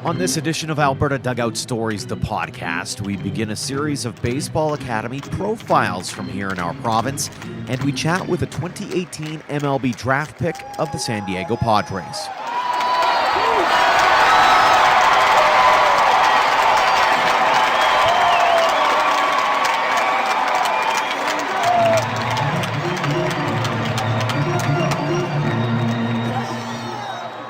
On this edition of Alberta Dugout Stories, the podcast, we begin a series of Baseball Academy profiles from here in our province, and we chat with a 2018 MLB draft pick of the San Diego Padres.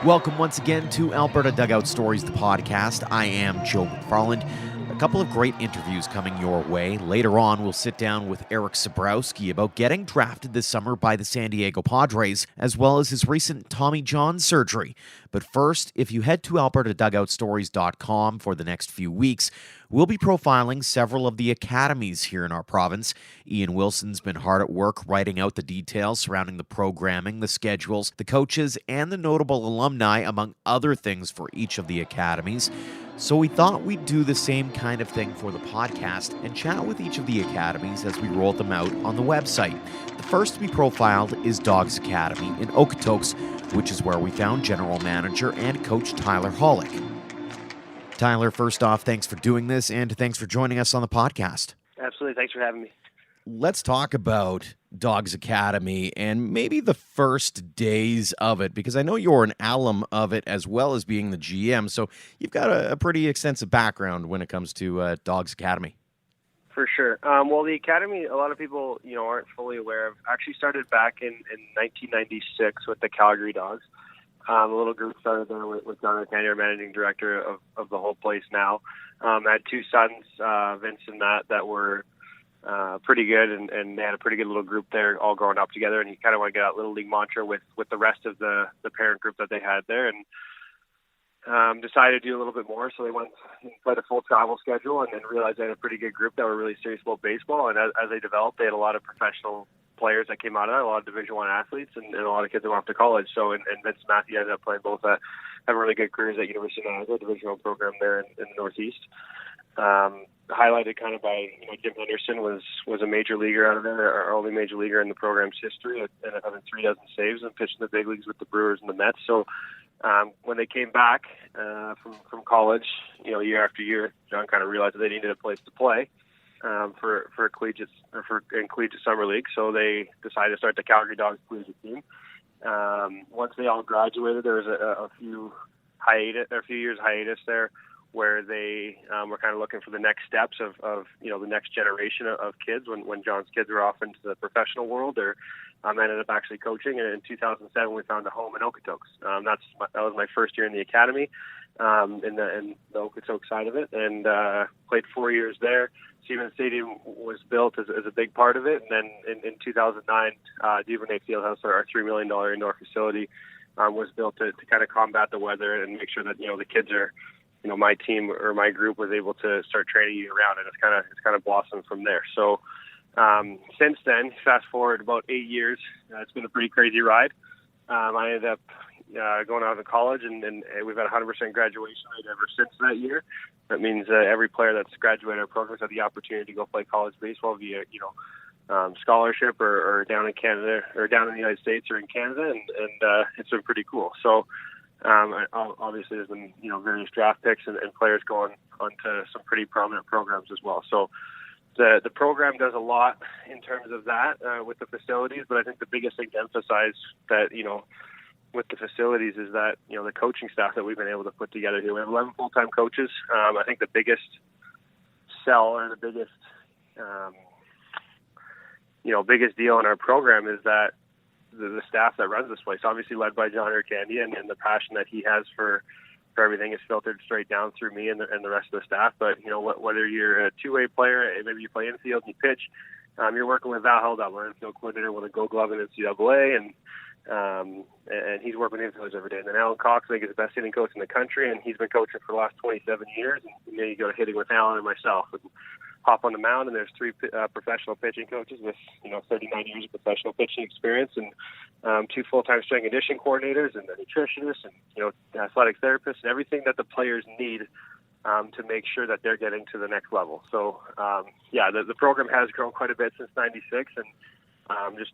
Welcome once again to Alberta Dugout Stories, the podcast. I am Joe McFarland. A couple of great interviews coming your way. Later on, we'll sit down with Erik Sabrowski about getting drafted this summer by the San Diego Padres, as well as his recent Tommy John surgery. But first, if you head to albertadugoutstories.com for the next few weeks, we'll be profiling several of the academies here in our province. Ian Wilson's been hard at work writing out the details surrounding the programming, the schedules, the coaches, and the notable alumni, among other things, for each of the academies. So we thought we'd do the same kind of thing for the podcast and chat with each of the academies as we roll them out on the website. The first to be profiled is Dawgs Academy in Okotoks, which is where we found general manager and coach Tyler Hollick. Tyler, first off, thanks for doing this, and thanks for joining us on the podcast. Absolutely. Thanks for having me. Let's talk about Dawgs Academy and maybe the first days of it, because I know you're an alum of it as well as being the GM, so you've got a pretty extensive background when it comes to Dawgs Academy. For sure. Well, the academy, a lot of people, aren't fully aware of, actually started back in 1996 with the Calgary Dogs. A little group started there with John Candy, our managing director of the whole place now. I had two sons, Vince and Matt, that were pretty good, and they had a pretty good little group there all growing up together, and you kind of want to get that little league mantra with the rest of the parent group that they had there, and decided to do a little bit more. So they went and played a full travel schedule, and then realized they had a pretty good group that were really serious about baseball, and as they developed, they had a lot of professional players that came out of that, a lot of Division I athletes, and a lot of kids that went off to college. So, and Vince and Matthew ended up playing both have really good careers at University of Niagara, Division I program there in the Northeast. Highlighted kind of by, Jim Henderson was a major leaguer out of there, our only major leaguer in the program's history, and having 36 saves and pitched in the big leagues with the Brewers and the Mets. So when they came back from college, year after year, John kind of realized that they needed a place to play for collegiate summer league. So they decided to start the Calgary Dogs collegiate team. Once they all graduated, there was a few years hiatus there, where they were kind of looking for the next steps of the next generation of kids when John's kids were off into the professional world, or ended up actually coaching. And in 2007, we found a home in Okotoks. That was my first year in the academy, in the Okotoks side of it, and played 4 years there. Stephen Stadium was built as a big part of it. And then in 2009, Duvernay Fieldhouse, our $3 million indoor facility, was built to kind of combat the weather and make sure that, the kids are, my team or my group was able to start training year round, and it's kind of blossomed from there. So since then, fast forward about 8 years, it's been a pretty crazy ride. I ended up going out to college, and we've had 100% graduation rate ever since that year. That means every player that's graduated our programs had the opportunity to go play college baseball via scholarship or down in Canada or down in the United States or in Canada, and it's been pretty cool. So. Obviously, there's been various draft picks and players going onto some pretty prominent programs as well. So the program does a lot in terms of that with the facilities, but I think the biggest thing to emphasize that with the facilities is that the coaching staff that we've been able to put together here. We have 11 full-time coaches. I think the biggest sell or the biggest biggest deal in our program is that the staff that runs this place, obviously led by John Candy, and the passion that he has for everything is filtered straight down through me and the rest of the staff. But whether you're a two-way player, maybe you play infield and you pitch, you're working with Val Held, our infield coordinator, with a Gold Glove in NCAA, and he's working with infielders every day. And then Alan Cox, I think, is the best hitting coach in the country, and he's been coaching for the last 27 years. And you go to hitting with Alan and myself. And hop on the mound, and there's three professional pitching coaches with 39 years of professional pitching experience, and two full-time strength and conditioning coordinators, and a nutritionist, and athletic therapists, and everything that the players need to make sure that they're getting to the next level. So the program has grown quite a bit since '96, and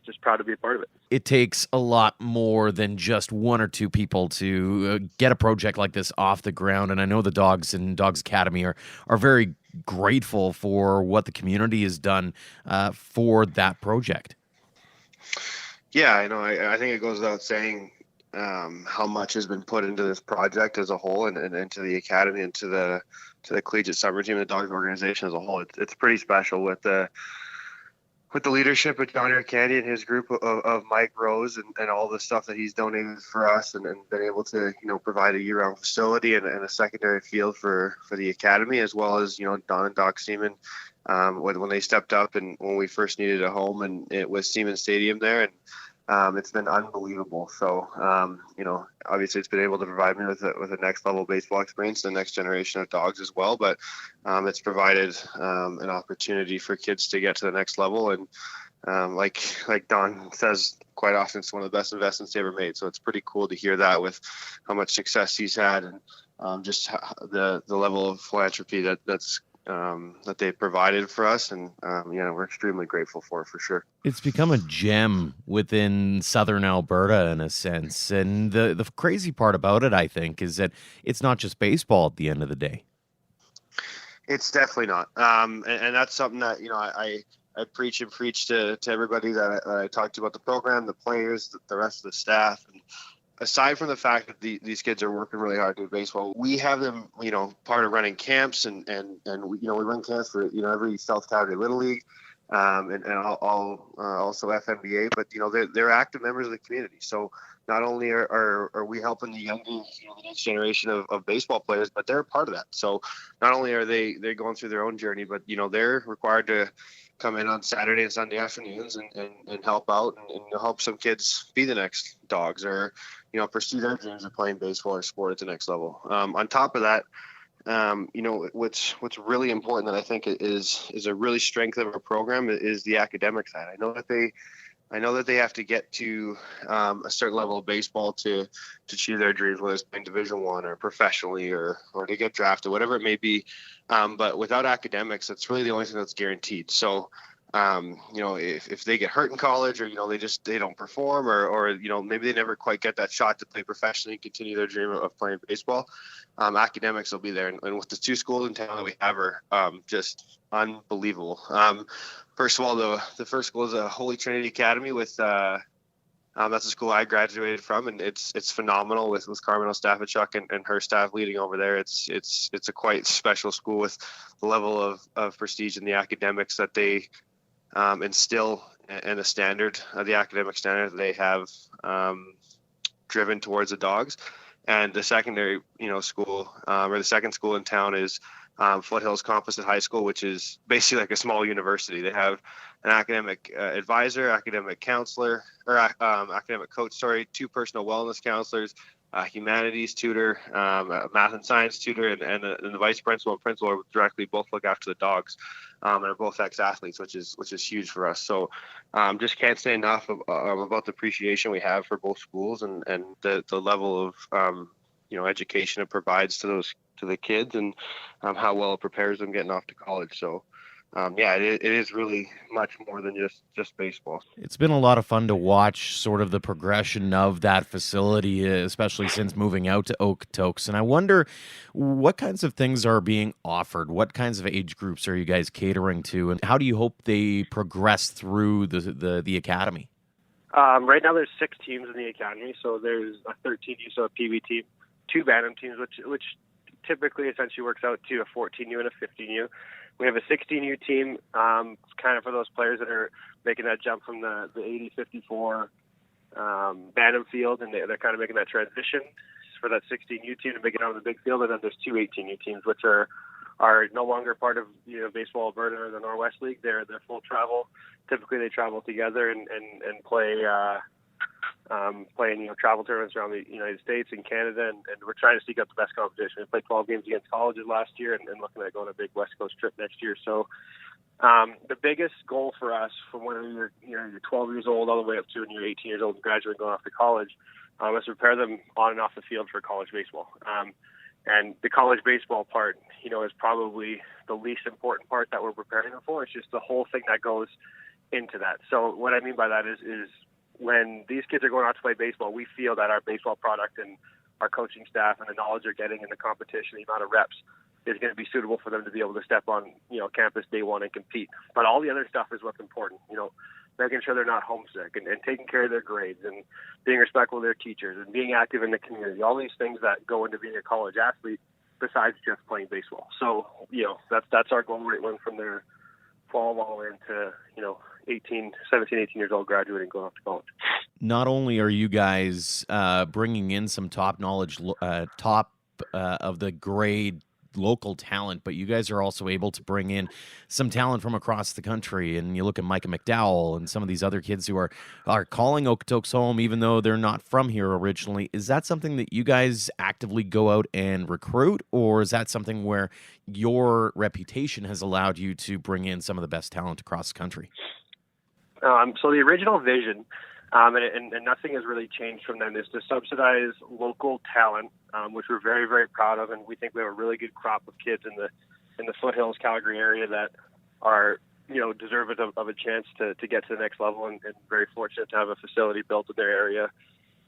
just proud to be a part of it. It takes a lot more than just one or two people to get a project like this off the ground. And I know the Dawgs and Dawgs Academy are very grateful for what the community has done for that project. Yeah, I know. I think it goes without saying how much has been put into this project as a whole, and into the academy, and to the collegiate summer team, and the Dawgs organization as a whole. It's pretty special with the leadership of John Eric Candy and his group of Mike Rose, and all the stuff that he's donated for us, and been able to provide a year-round facility and a secondary field for the academy, as well as Don and Doc Seaman when they stepped up and when we first needed a home, and it was Seaman Stadium there, and it's been unbelievable. So, obviously it's been able to provide me with a next level baseball experience, the next generation of Dawgs as well. But it's provided an opportunity for kids to get to the next level. And like Don says quite often, it's one of the best investments they ever made. So it's pretty cool to hear that with how much success he's had, and just the level of philanthropy that they provided for us, and we're extremely grateful for sure. It's become a gem within southern Alberta in a sense, and the crazy part about it, I think, is that it's not just baseball at the end of the day. It's definitely not, and that's something that I preach to everybody that I talk to about the program, the players, the rest of the staff. And aside from the fact that these kids are working really hard to do baseball, we have them, part of running camps, and we run camps for, every South Calgary Little League, and also FMBA, but, they're active members of the community. So not only are we helping the younger, the next generation of baseball players, but they're a part of that. So not only are they're going through their own journey, but, they're required to come in on Saturday and Sunday afternoons and help out and help some kids be the next Dawgs, or pursue their dreams of playing baseball or sport at the next level. On top of that, what's really important that I think is a really strength of our program is the academic side. I know that they have to get to a certain level of baseball to achieve their dreams, whether it's playing Division I or professionally or to get drafted, whatever it may be. But without academics, that's really the only thing that's guaranteed. So, if they get hurt in college, or they don't perform, or maybe they never quite get that shot to play professionally and continue their dream of playing baseball, academics will be there. And with the two schools in town that we have are just unbelievable. First of all, the first school is a Holy Trinity Academy with that's the school I graduated from, and it's phenomenal with Carmen Ostafachuk and her staff leading over there. It's a quite special school with the level of prestige in the academics that they instill, and the standard of the academic standard that they have driven towards the Dawgs. And the secondary school, or the second school in town, is Foothills Composite High School, which is basically like a small university. They have an academic advisor, academic counselor, or academic coach, two personal wellness counselors, humanities tutor, math and science tutor, and the vice principal and principal directly both look after the Dawgs, and are both ex-athletes, which is huge for us. So just can't say enough about the appreciation we have for both schools, and the level of education it provides to the kids, and how well it prepares them getting off to college. So it is really much more than just baseball. It's been a lot of fun to watch sort of the progression of that facility, especially since moving out to Okotoks. And I wonder what kinds of things are being offered? What kinds of age groups are you guys catering to? And how do you hope they progress through the academy? Right now there's 6 teams in the academy. So there's a 13U, so a PB team, 2 Bantam teams, which typically essentially works out to a 14U and a 15U. We have a 16U team, kind of for those players that are making that jump from the 80-54 Bantam field, and they're kind of making that transition for that 16U team to make it on the big field. And then there's 2 18U teams, which are no longer part of Baseball Alberta or the Northwest League. They're full travel. Typically, they travel together and play in travel tournaments around the United States and Canada, and we're trying to seek out the best competition. We played 12 games against colleges last year, and looking at going on a big West Coast trip next year. So the biggest goal for us, from when you're 12 years old all the way up to when you're 18 years old and graduating, going off to college, is to prepare them on and off the field for college baseball. And the college baseball part, is probably the least important part that we're preparing them for. It's just the whole thing that goes into that. So what I mean by that is when these kids are going out to play baseball, we feel that our baseball product and our coaching staff and the knowledge they're getting in the competition, the amount of reps, is going to be suitable for them to be able to step on, campus day one and compete. But all the other stuff is what's important, making sure they're not homesick and taking care of their grades and being respectful of their teachers and being active in the community. All these things that go into being a college athlete besides just playing baseball. So, that's our goal right when from their fall all the way into, 17, 18 years old, graduating, going off to college. Not only are you guys bringing in some top knowledge, top of the grade local talent, but you guys are also able to bring in some talent from across the country. And you look at Micah McDowell and some of these other kids who are calling Okotoks home, even though they're not from here originally. Is that something that you guys actively go out and recruit, or is that something where your reputation has allowed you to bring in some of the best talent across the country? So the original vision, and nothing has really changed from then, is to subsidize local talent, which we're very, very proud of, and we think we have a really good crop of kids in the Foothills, Calgary area that are, deserving of a chance to get to the next level, and very fortunate to have a facility built in their area.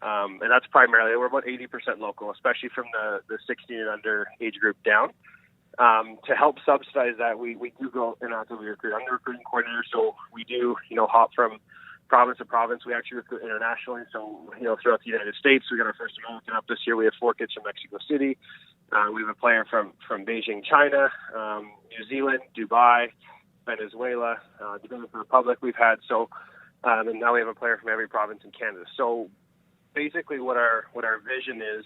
And that's primarily, we're about 80% local, especially from the 16 and under age group down. To help subsidize that, we do go and actively recruit. I'm the recruiting coordinator, so we do, hop from province to province. We actually recruit internationally, so, throughout the United States. We got our first American up this year. We have 4 kids from Mexico City. We have a player from Beijing, China, New Zealand, Dubai, Venezuela, the Dominican Republic we've had. So, and now we have a player from every province in Canada. So basically what our vision is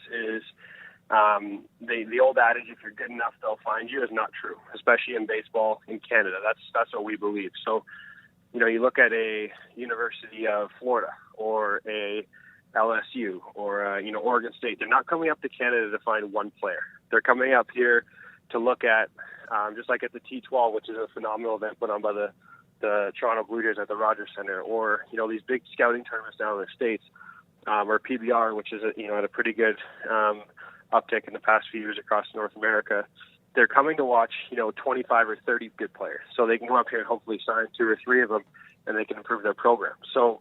the old adage, if you're good enough, they'll find you, is not true, especially in baseball in Canada. That's what we believe. So, you look at a University of Florida or a LSU or, Oregon State. They're not coming up to Canada to find one player. They're coming up here to look at, just like at the T12, which is a phenomenal event put on by the Toronto Blue Jays at the Rogers Center, or, these big scouting tournaments down in the States, or PBR, which is, at a pretty good uptick in the past few years across North America. They're coming to watch, 25 or 30 good players. So they can come up here and hopefully sign 2 or 3 of them, and they can improve their program. So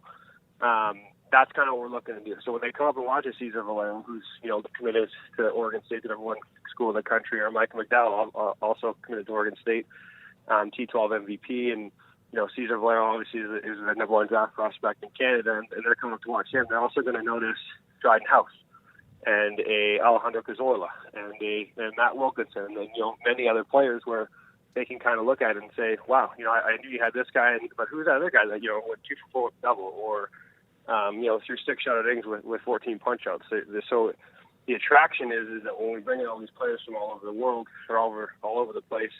that's kind of what we're looking to do. So when they come up and watch a Cesar Valero, who's, committed to Oregon State, the number 1 school in the country, or Micah McDowell, also committed to Oregon State, T12 MVP, and, Cesar Valero obviously is the number 1 draft prospect in Canada, and they're coming up to watch him. They're also going to notice Dryden House and a Alejandro Cazorla and Matt Wilkinson, and many other players where they can kind of look at it and say, wow, I knew you had this guy, but who's that other guy that went 2 for 4 with double, or threw 6 shutout innings with 14 punch outs. So the attraction is that when we bring in all these players from all over the world, or all over the place,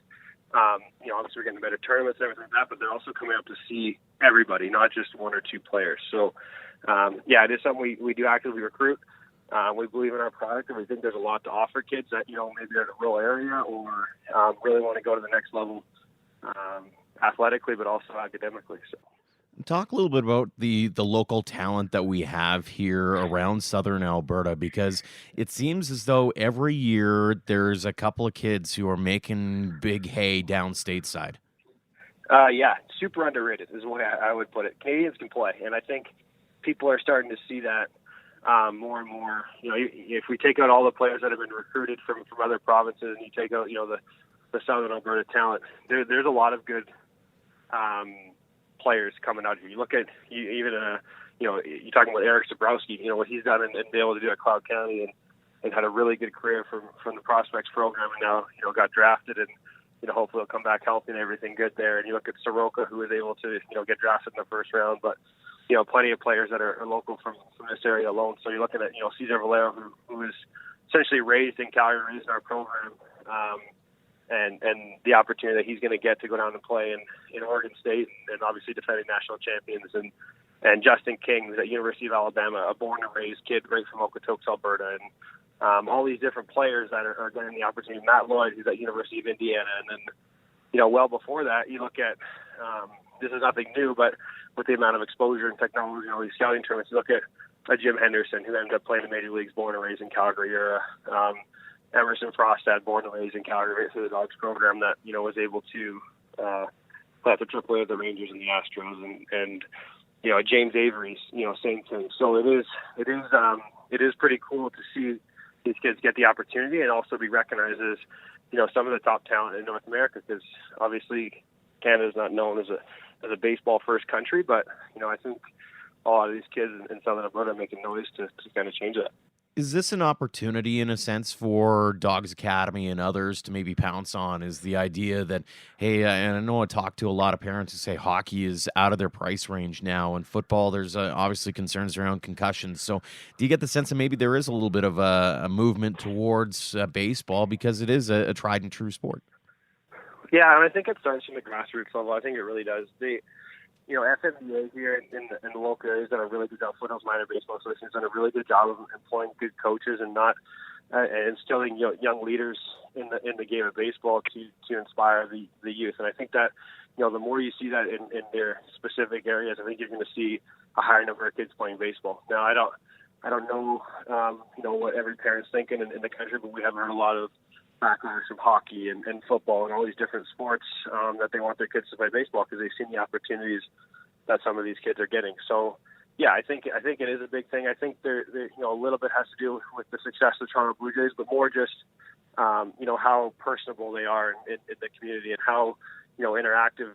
obviously we're getting better tournaments and everything like that, but they're also coming up to see everybody, not just 1 or 2 players. So it is something we do actively recruit. We believe in our product, and we think there's a lot to offer kids that, maybe are in a rural area or really want to go to the next level athletically, but also academically. So, talk a little bit about the local talent that we have here around Southern Alberta, because it seems as though every year there's a couple of kids who are making big hay down stateside. Super underrated is the way I would put it. Canadians can play, and I think people are starting to see that more and more. If we take out all the players that have been recruited from other provinces, and you take out the Southern Alberta talent, there's a lot of good players coming out here. You look at even you're talking about Erik Sabrowski, what he's done and been able to do at Cloud County, and had a really good career from the prospects program, and now got drafted, and hopefully he'll come back healthy and everything good there. And you look at Soroka, who was able to get drafted in the first round, but plenty of players that are local from this area alone. So you're looking at Cesar Valero, who was essentially raised in Calgary, raised in our program, and the opportunity that he's going to get to go down and play in Oregon State, and obviously defending national champions, and Justin King, who's at University of Alabama, a born and raised kid right from Okotoks, Alberta, and all these different players that are getting the opportunity. Matt Lloyd, who's at University of Indiana, and then well before that, you look at this is nothing new, but with the amount of exposure and technology and all these scouting tournaments, you look at Jim Henderson, who ended up playing in the major leagues, born and raised in Calgary, or Emerson Frostad, born and raised in Calgary, right through the Dawgs program, that was able to at the AAA of the Rangers and the Astros, and James Avery's, same thing. So it is pretty cool to see these kids get the opportunity and also be recognized as, some of the top talent in North America, because obviously Canada is not known as a baseball first country, but I think a lot of these kids in Southern Alberta are making noise to kind of change that. Is this an opportunity, in a sense, for Dawgs Academy and others to maybe pounce on? Is the idea that, hey, and I know I talk to a lot of parents who say hockey is out of their price range now, and football, there's obviously concerns around concussions. So do you get the sense that maybe there is a little bit of a movement towards baseball because it is a tried and true sport? Yeah, and I think it starts from the grassroots level. I think it really does. FMBA here in the local area has done a really good job. Foothills Minor Baseball Association has done a really good job of employing good coaches and not instilling young leaders in the game of baseball to inspire the youth. And I think that the more you see that in their specific areas, I think you're going to see a higher number of kids playing baseball. Now, I don't know what every parent's thinking in the country, but we have heard a lot of backgrounds from hockey and football and all these different sports that they want their kids to play baseball because they've seen the opportunities that some of these kids are getting. So, yeah, I think it is a big thing. I think there a little bit has to do with the success of the Toronto Blue Jays, but more just how personable they are in the community and how interactive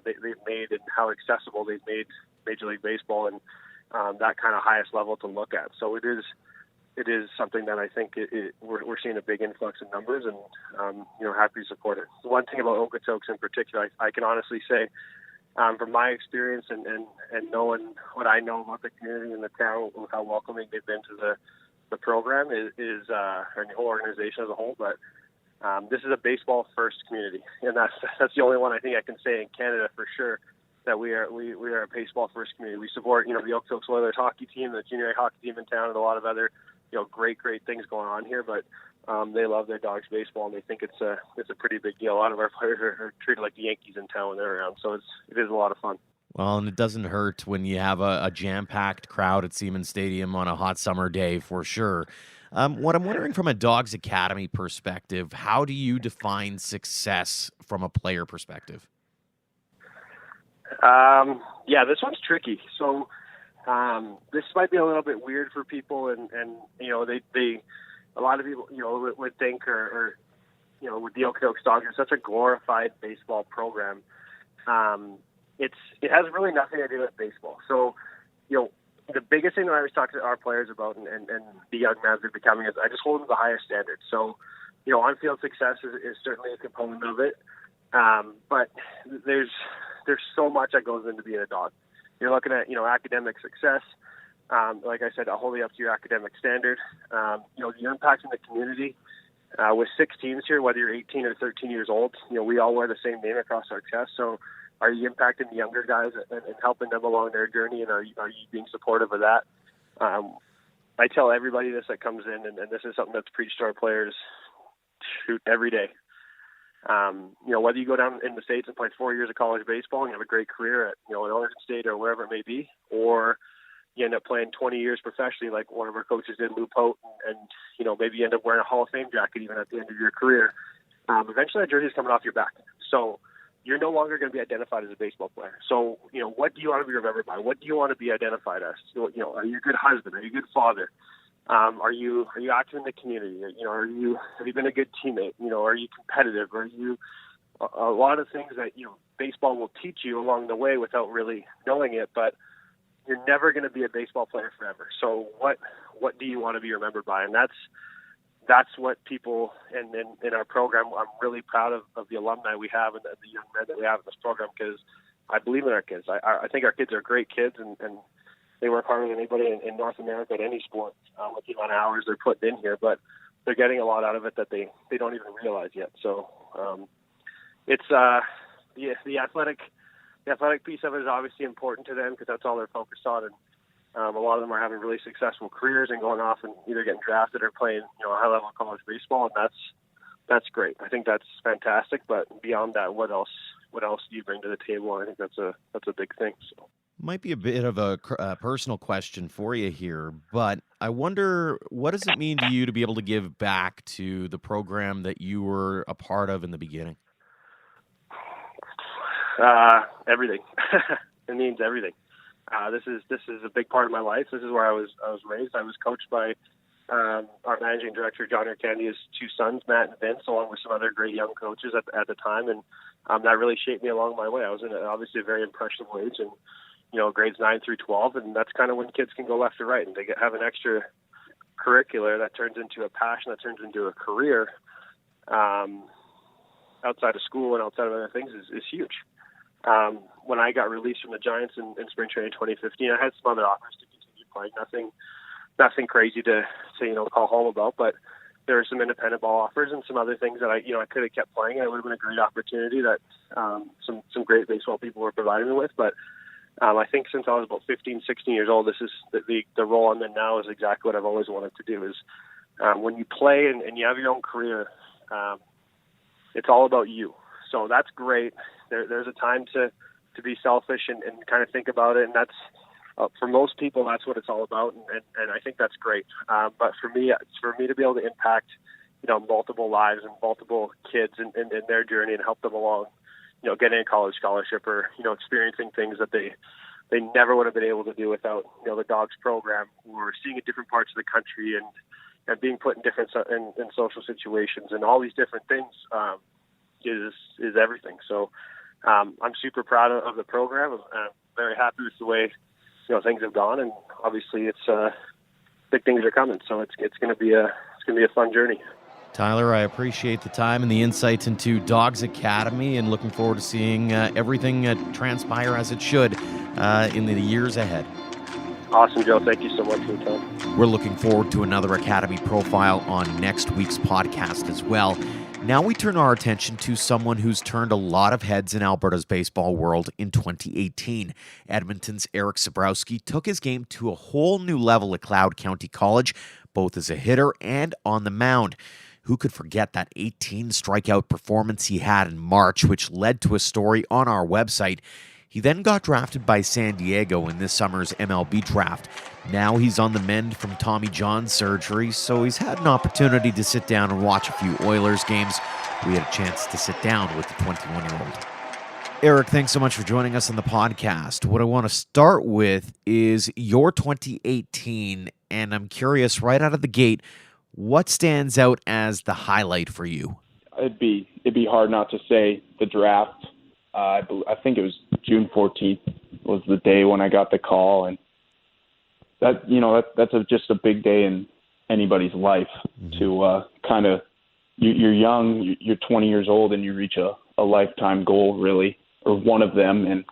they've made and how accessible they've made Major League Baseball and that kind of highest level to look at. So it is something that I think we're seeing a big influx in numbers, and happy to support it. The one thing about Okotoks in particular, I can honestly say, from my experience and knowing what I know about the community and the town, how welcoming they've been to the program is and the whole organization as a whole. But this is a baseball first community, and that's the only one I think I can say in Canada for sure that we are a baseball first community. We support the Okotoks Oilers hockey team, the junior A hockey team in town, and a lot of other great things going on here, but they love their Dawgs baseball, and they think it's a pretty big deal. A lot of our players are treated like the Yankees in town when they're around, so it is a lot of fun. Well, and it doesn't hurt when you have a jam-packed crowd at Siemens Stadium on a hot summer day, for sure. What I'm wondering from a Dawgs Academy perspective, how do you define success from a player perspective? This one's tricky. So this might be a little bit weird for people, and they a lot of people would think or with the Okotoks Dogs, it's such a glorified baseball program. It has really nothing to do with baseball. So the biggest thing that I always talk to our players about and the young men they're becoming is I just hold them to the highest standards. So on-field success is certainly a component of it, but there's so much that goes into being a dog. You're looking at, academic success. Like I said, I'll hold you up to your academic standard. Your impact in the community. With 6 teams here, whether you're 18 or 13 years old, we all wear the same name across our chest. So are you impacting the younger guys and helping them along their journey, and are you being supportive of that? I tell everybody this that comes in, and this is something that's preached to our players every day. Whether you go down in the States and play 4 years of college baseball and you have a great career at, an Oregon State or wherever it may be, or you end up playing 20 years professionally like one of our coaches did, Lou Pote, and maybe you end up wearing a Hall of Fame jacket even at the end of your career. Eventually that jersey is coming off your back. So you're no longer going to be identified as a baseball player. So, what do you want to be remembered by? What do you want to be identified as? Are you a good husband? Are you a good father? Are you active in the community? Have you been a good teammate? Are you competitive? Are you a lot of things that baseball will teach you along the way without really knowing it, but you're never going to be a baseball player forever. So what do you want to be remembered by? And that's what people in our program. I'm really proud of the alumni we have and the young men that we have in this program, because I believe in our kids. I think our kids are great kids, and they work harder than anybody in North America at any sport with the amount of hours they're putting in here, but they're getting a lot out of it that they don't even realize yet. So it's the athletic piece of it is obviously important to them because that's all they're focused on, and a lot of them are having really successful careers and going off and either getting drafted or playing high-level college baseball, and that's great. I think that's fantastic, but beyond that, what else do you bring to the table? I think that's a big thing. So. Might be a bit of a personal question for you here, but I wonder, what does it mean to you to be able to give back to the program that you were a part of in the beginning? Everything. It means everything. This is a big part of my life. This is where I was raised. I was coached by our managing director, John Candy's two sons, Matt and Vince, along with some other great young coaches at the time, and that really shaped me along my way. I was in obviously a very impressionable age, and grades 9 through 12, and that's kind of when kids can go left or right, and they have an extra curricular that turns into a passion, that turns into a career outside of school and outside of other things is huge. When I got released from the Giants in spring training 2015, I had some other offers to continue playing. Nothing crazy to call home about, but there were some independent ball offers and some other things that I could have kept playing. It would have been a great opportunity that some great baseball people were providing me with. But I think since I was about 15, 16 years old, this is the role I'm in now is exactly what I've always wanted to do. Is when you play and you have your own career, it's all about you. So that's great. There's a time to be selfish and kind of think about it, and that's for most people that's what it's all about, and I think that's great. But for me to be able to impact multiple lives and multiple kids in their journey and help them along, getting a college scholarship or experiencing things that they never would have been able to do without the Dawgs program, or seeing in different parts of the country and being put in different in social situations and all these different things is everything. So I'm super proud of the program. I'm very happy with the way things have gone, and obviously it's big things are coming. So it's going to be a fun journey. Tyler, I appreciate the time and the insights into Dawgs Academy, and looking forward to seeing everything transpire as it should in the years ahead. Awesome, Joe. Thank you so much for your time. We're looking forward to another Academy profile on next week's podcast as well. Now we turn our attention to someone who's turned a lot of heads in Alberta's baseball world in 2018. Edmonton's Erik Sabrowski took his game to a whole new level at Cloud County College, both as a hitter and on the mound. Who could forget that 18 strikeout performance he had in March, which led to a story on our website? He then got drafted by San Diego in this summer's MLB draft. Now he's on the mend from Tommy John surgery, so he's had an opportunity to sit down and watch a few Oilers games. We had a chance to sit down with the 21-year-old. Erik, thanks so much for joining us on the podcast. What I want to start with is your 2018, and I'm curious, right out of the gate, what stands out as the highlight for you? It'd be hard not to say the draft. I think it was June 14th was the day when I got the call, and that's just a big day in anybody's life. Mm-hmm. To kind of you're young, you're 20 years old, and you reach a lifetime goal, really, or one of them, and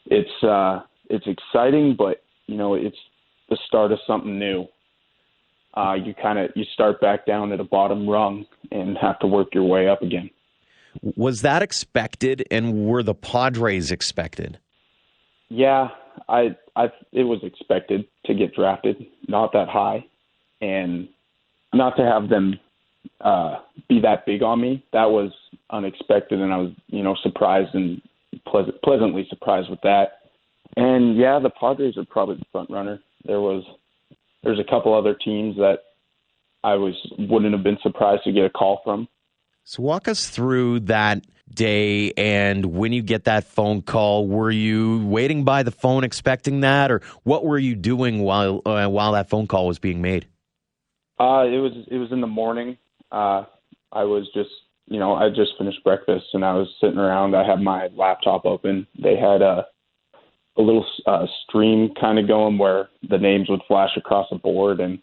it's exciting, but it's the start of something new. You start back down at a bottom rung and have to work your way up again. Was that expected, and were the Padres expected? Yeah, it was expected to get drafted, not that high, and not to have them be that big on me. That was unexpected, and I was surprised and pleasantly surprised with that. And yeah, the Padres are probably the front runner. There's a couple other teams that I wouldn't have been surprised to get a call from. So walk us through that day, and when you get that phone call, were you waiting by the phone expecting that, or what were you doing while that phone call was being made? It was in the morning. I was just, I just finished breakfast and I was sitting around. I had my laptop open. They had a little stream kind of going where the names would flash across the board, and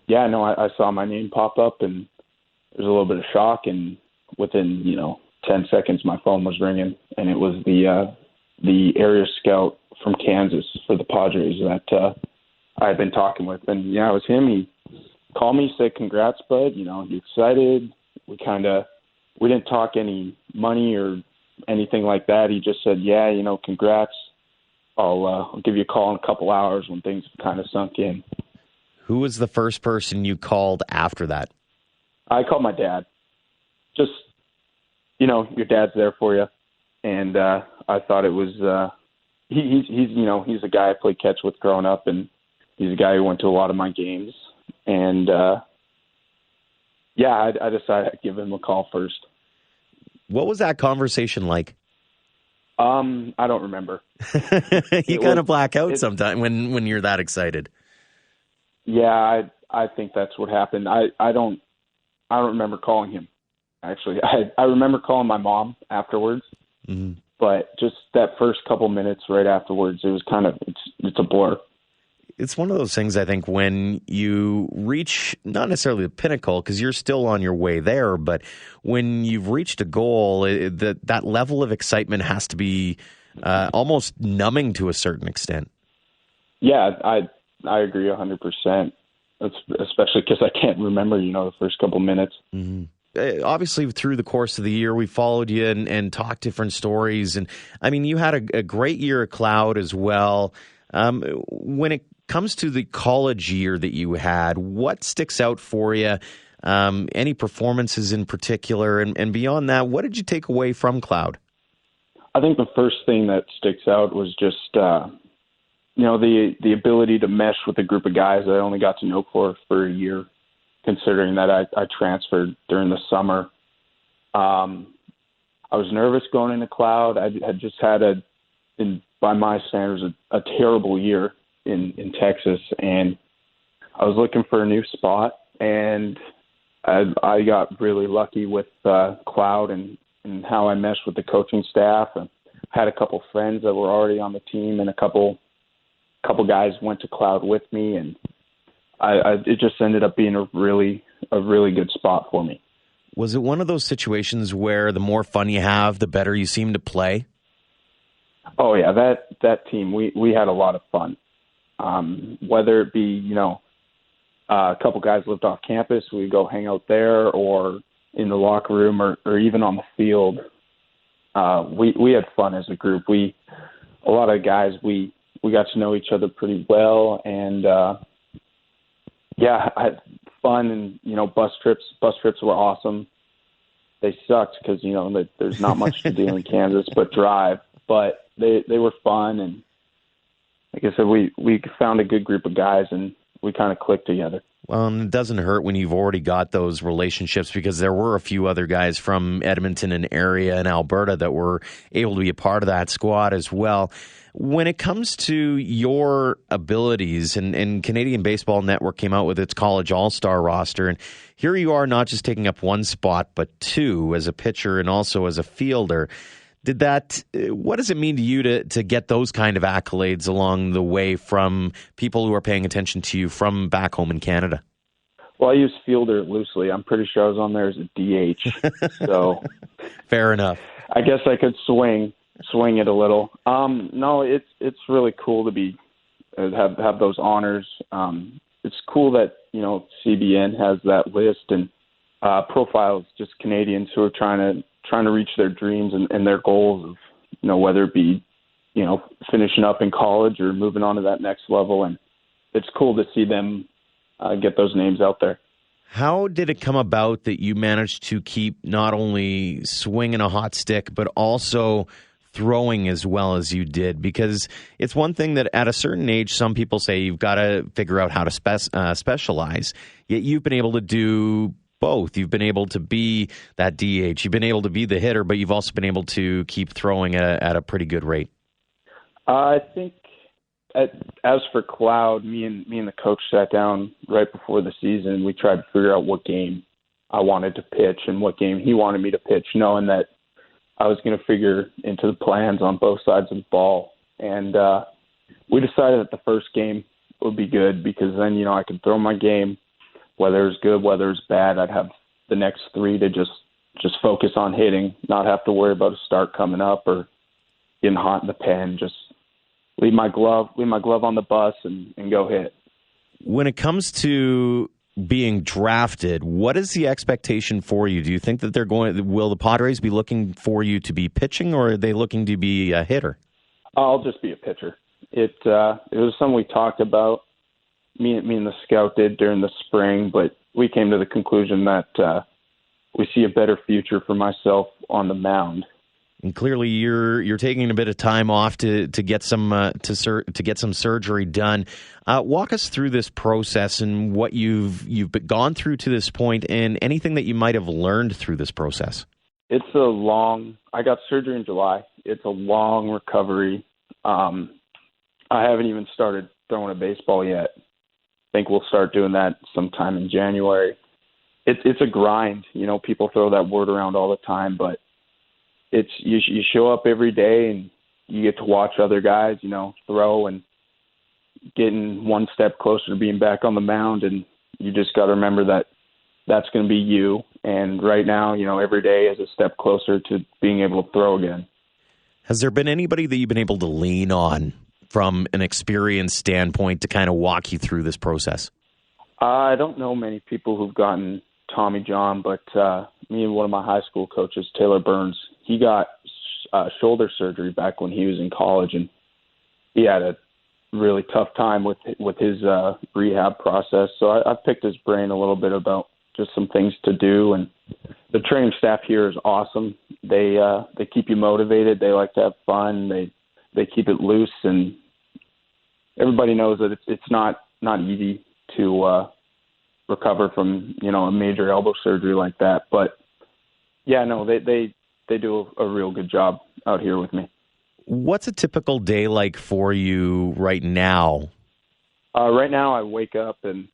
I saw my name pop up, and there was a little bit of shock, and within 10 seconds my phone was ringing, and it was the area scout from Kansas for the Padres that I had been talking with, and it was him. He called me, said, "Congrats, bud. You excited?" We didn't talk any money or anything like that. He just said, "Yeah, congrats. I'll give you a call in a couple hours when things have kind of sunk in." Who was the first person you called after that? I called my dad. Just, your dad's there for you. And I thought it was, he's a guy I played catch with growing up, and he's a guy who went to a lot of my games. And, I decided I'd give him a call first. What was that conversation like? I don't remember. You kind of black out sometime when you're that excited. Yeah, I think that's what happened. I don't remember calling him. Actually, I remember calling my mom afterwards, but just that first couple minutes right afterwards, it was it's a blur. It's one of those things, I think, when you reach not necessarily the pinnacle, because you're still on your way there, but when you've reached a goal, that level of excitement has to be almost numbing to a certain extent. Yeah, I agree 100%, especially because I can't remember, the first couple minutes. Mm-hmm. Obviously, through the course of the year, we followed you and talked different stories. And, I mean, you had a great year at Cloud as well. When it comes to the college year that you had, what sticks out for you? Any performances in particular? And beyond that, what did you take away from Cloud? I think the first thing that sticks out was just, the ability to mesh with a group of guys that I only got to know for a year, considering that I transferred during the summer. I was nervous going into Cloud. I had just had by my standards, a terrible year in Texas, and I was looking for a new spot, and I got really lucky with Cloud and how I meshed with the coaching staff, and had a couple friends that were already on the team, and a couple guys went to Cloud with me, and it just ended up being a really good spot for me. Was it one of those situations where the more fun you have, the better you seem to play? Oh yeah, that team, we had a lot of fun. Whether it be, a couple guys lived off campus, we'd go hang out there, or in the locker room, or even on the field. We had fun as a group. A lot of guys, we got to know each other pretty well, and I had fun, and bus trips were awesome. They sucked because there's not much to do in Kansas but drive, but they were fun, and like I said, we found a good group of guys, and we kind of clicked together. Well, and it doesn't hurt when you've already got those relationships, because there were a few other guys from Edmonton and area in Alberta that were able to be a part of that squad as well. When it comes to your abilities, and Canadian Baseball Network came out with its college all-star roster, and here you are not just taking up one spot, but two as a pitcher and also as a fielder. What does it mean to you to get those kind of accolades along the way from people who are paying attention to you from back home in Canada? Well, I use fielder loosely. I'm pretty sure I was on there as a DH. So fair enough. I guess I could swing it a little. No, it's really cool to have those honors. It's cool that CBN has that list and profiles just Canadians who are trying to reach their dreams and their goals of whether it be finishing up in college or moving on to that next level, and it's cool to see them get those names out there. How did it come about that you managed to keep not only swinging a hot stick but also throwing as well as you did? Because it's one thing that at a certain age, some people say you've got to figure out how to specialize, yet you've been able to do both. You've been able to be that DH. You've been able to be the hitter, but you've also been able to keep throwing at a pretty good rate. I think as for Cloud, me and the coach sat down right before the season. We tried to figure out what game I wanted to pitch and what game he wanted me to pitch, knowing that I was going to figure into the plans on both sides of the ball. And we decided that the first game would be good because then, I could throw my game. Whether it's good, whether it's bad, I'd have the next three to just focus on hitting, not have to worry about a start coming up or getting hot in the pen. Just leave my glove on the bus and go hit. When it comes to being drafted, what is the expectation for you? Do you think that will the Padres be looking for you to be pitching, or are they looking to be a hitter? I'll just be a pitcher. It was something we talked about. Me and the scout did during the spring, but we came to the conclusion that we see a better future for myself on the mound. And clearly, you're taking a bit of time off to get some surgery done. Walk us through this process and what you've gone through to this point, and anything that you might have learned through this process. It's I got surgery in July. It's a long recovery. I haven't even started throwing a baseball yet. I think we'll start doing that sometime in January. It's a grind. People throw that word around all the time, but you show up every day and you get to watch other guys, throw and getting one step closer to being back on the mound. And you just got to remember that that's going to be you. And right now, every day is a step closer to being able to throw again. Has there been anybody that you've been able to lean on from an experience standpoint to kind of walk you through this process? I don't know many people who've gotten Tommy John, but me and one of my high school coaches, Taylor Burns, he got shoulder surgery back when he was in college, and he had a really tough time with his rehab process. So I picked his brain a little bit about just some things to do, and the training staff here is awesome. They keep you motivated. They like to have fun. They keep it loose, and everybody knows that it's not easy to recover from a major elbow surgery like that. But yeah, no, they do a real good job out here with me. What's a typical day like for you right now? Right now, I wake up and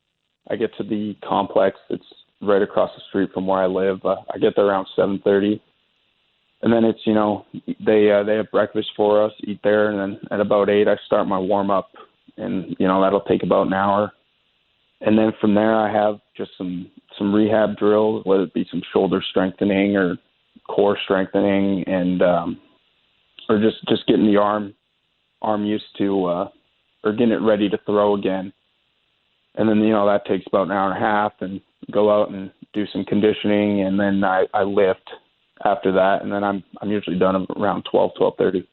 I get to the complex. It's right across the street from where I live. I get there around 7:30, and then it's they have breakfast for us, eat there, and then at about 8 I start my warm up, and that'll take about an hour, and then from there I have just some rehab drills, whether it be some shoulder strengthening or core strengthening, and or just getting the arm used to or getting it ready to throw again. And then, that takes about an hour and a half, and go out and do some conditioning, and then I lift after that, and then I'm usually done around 12:30.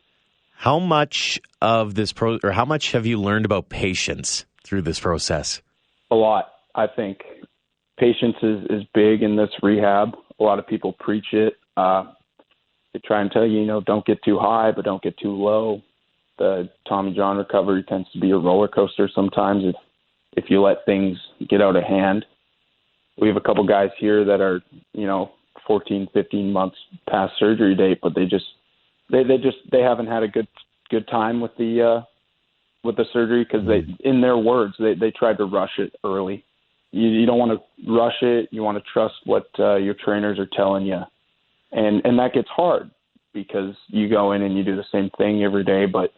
How much of this how much have you learned about patience through this process? A lot. I think patience is big in this rehab. A lot of people preach it. They try and tell you, don't get too high, but don't get too low. The Tommy John recovery tends to be a roller coaster sometimes if you let things get out of hand. We have a couple guys here that are, 14, 15 months past surgery date, but they haven't had a good time with the surgery because in their words, they tried to rush it early. You don't want to rush it. You want to trust what your trainers are telling you. And that gets hard because you go in and you do the same thing every day, but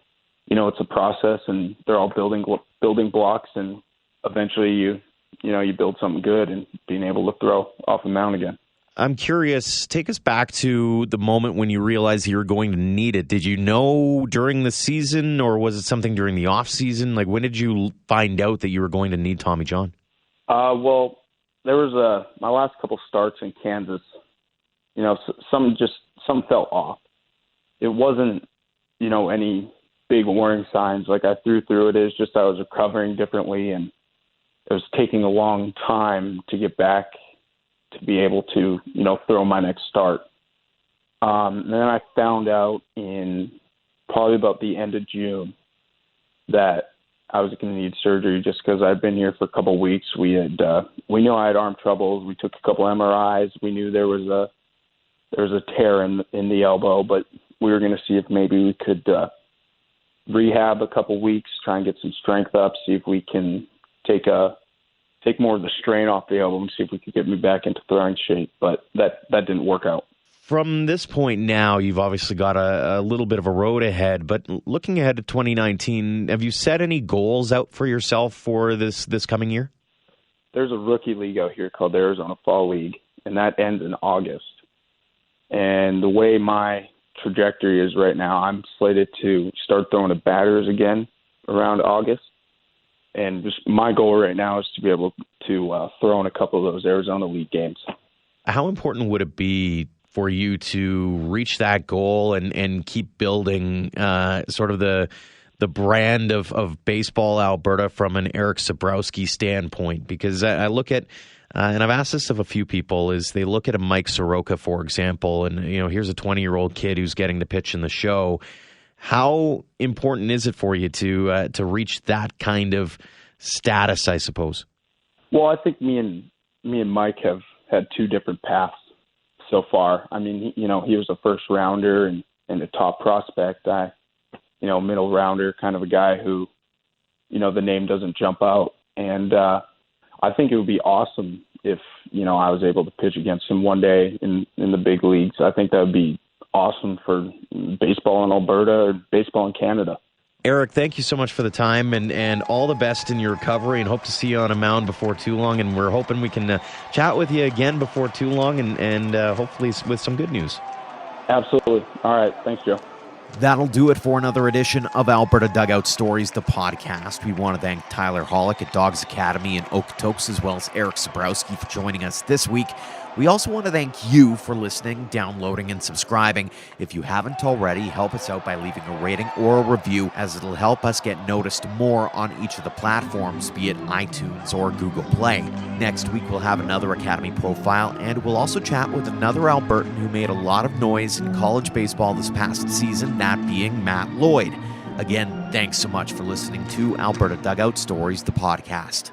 it's a process, and they're all building blocks, and eventually you build something good and being able to throw off the mound again. I'm curious, take us back to the moment when you realized you were going to need it. Did you know during the season, or was it something during the off season? Like, when did you find out that you were going to need Tommy John? Well, there was my last couple starts in Kansas. Some felt off. It wasn't, any big warning signs. Like, I threw through it. It was just I was recovering differently, and it was taking a long time to get back to be able to, throw my next start. And then I found out in probably about the end of June that I was going to need surgery just because I'd been here for a couple of weeks. We knew I had arm troubles. We took a couple MRIs. We knew there was a tear in the elbow, but we were going to see if maybe we could rehab a couple weeks, try and get some strength up, see if we can take more of the strain off the elbow and see if we could get me back into throwing shape. But that didn't work out. From this point now, you've obviously got a little bit of a road ahead, but looking ahead to 2019, have you set any goals out for yourself for this coming year? There's a rookie league out here called the Arizona Fall League, and that ends in August. And the way my trajectory is right now, I'm slated to start throwing to batters again around August. And just my goal right now is to be able to throw in a couple of those Arizona League games. How important would it be for you to reach that goal and keep building sort of the brand of baseball Alberta from an Erik Sabrowski standpoint? Because I look at, and I've asked this of a few people, is they look at a Mike Soroka, for example, and here's a 20-year-old kid who's getting to pitch in the show. How important is it for you to reach that kind of status, I suppose? Well, I think me and Mike have had two different paths so far. I mean, he was a first rounder, and and a top prospect. Middle rounder, kind of a guy who, the name doesn't jump out. And I think it would be awesome if, I was able to pitch against him one day in the big leagues. I think that would be awesome for baseball in Alberta or baseball in Canada. Erik, thank you so much for the time, and all the best in your recovery, and hope to see you on a mound before too long. And we're hoping we can chat with you again before too long, and hopefully with some good news. Absolutely. All right. Thanks, Joe. That'll do it for another edition of Alberta Dugout Stories, the podcast. We want to thank Tyler Hollick at Dawgs Academy in Okotoks, as well as Erik Sabrowski for joining us this week. We also want to thank you for listening, downloading, and subscribing. If you haven't already, help us out by leaving a rating or a review, as it'll help us get noticed more on each of the platforms, be it iTunes or Google Play. Next week, we'll have another Academy profile, and we'll also chat with another Albertan who made a lot of noise in college baseball this past season, that being Matt Lloyd. Again, thanks so much for listening to Alberta Dugout Stories, the podcast.